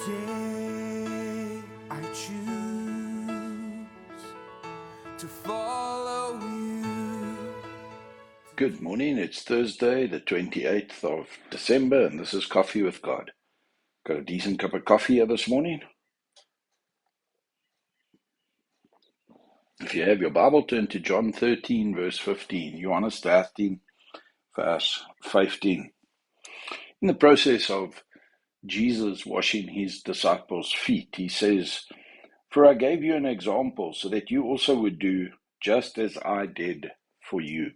Today I choose to follow you. Good morning. It's Thursday, the 28th of December, and this is Coffee with God. Got a decent cup of coffee here this morning. If you have your Bible, turn to John 13, verse 15. Johannes 13, verse 15. In the process of Jesus washing his disciples' feet, he says, "For I gave you an example so that you also would do just as I did for you."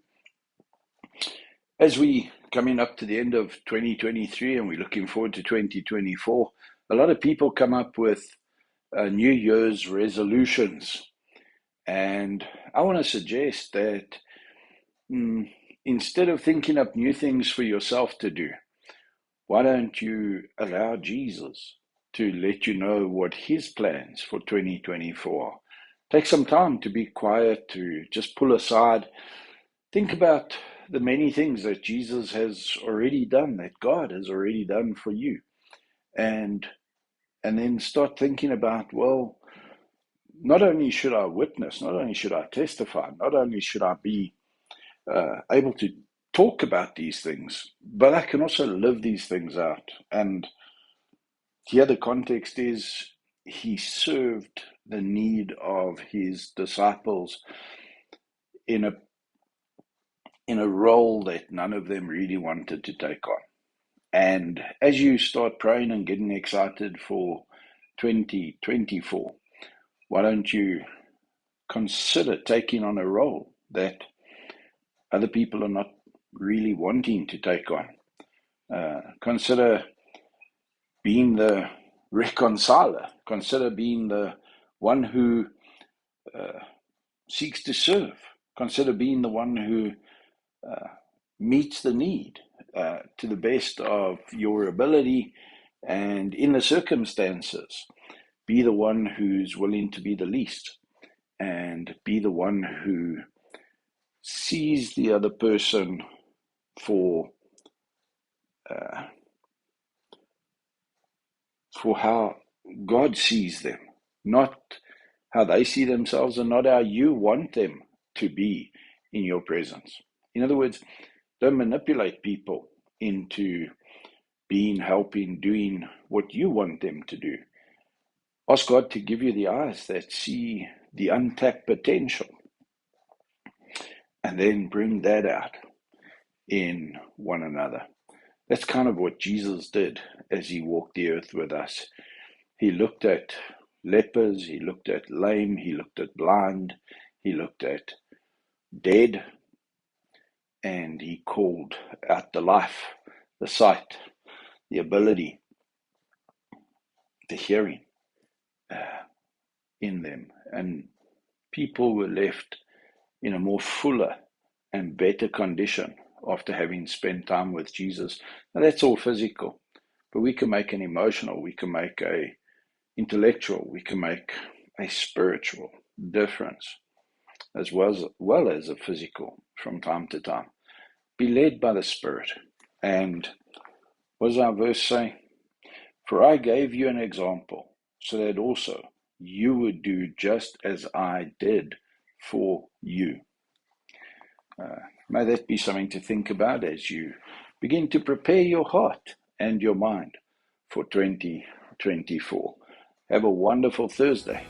As we coming up to the end of 2023 and we're looking forward to 2024, a lot of people come up with New Year's resolutions. And I want to suggest that instead of thinking up new things for yourself to do, why don't you allow Jesus to let you know what his plans for 2024 are? Take some time to be quiet, to just pull aside, think about the many things that Jesus has already done, that God has already done for you. And then start thinking about, well, not only should I witness, not only should I testify, not only should I be able to talk about these things, but I can also live these things out. And here the context is he served the need of his disciples in a role that none of them really wanted to take on. And as you start praying and getting excited for 2024, why don't you consider taking on a role that other people are not really wanting to take on? Consider being the reconciler. Consider being the one who seeks to serve. Consider being the one who meets the need to the best of your ability and in the circumstances. Be the one who's willing to be the least, and be the one who sees the other person for how God sees them, not how they see themselves and not how you want them to be in your presence. In other words, don't manipulate people into being, helping, doing what you want them to do. Ask God to give you the eyes that see the untapped potential, and then bring that out in one another. That's kind of what Jesus did as he walked the earth with us. He looked at lepers, he looked at lame, he looked at blind, he looked at dead, and he called out the life, the sight, the ability, the hearing in them. And people were left in a more fuller and better condition after having spent time with Jesus. Now that's all physical, but we can make an emotional, we can make a intellectual, we can make a spiritual difference as well as a physical from time to time. Be led by the Spirit. And what does our verse say? For I gave you an example so that also you would do just as I did for you. May that be something to think about as you begin to prepare your heart and your mind for 2024. Have a wonderful Thursday.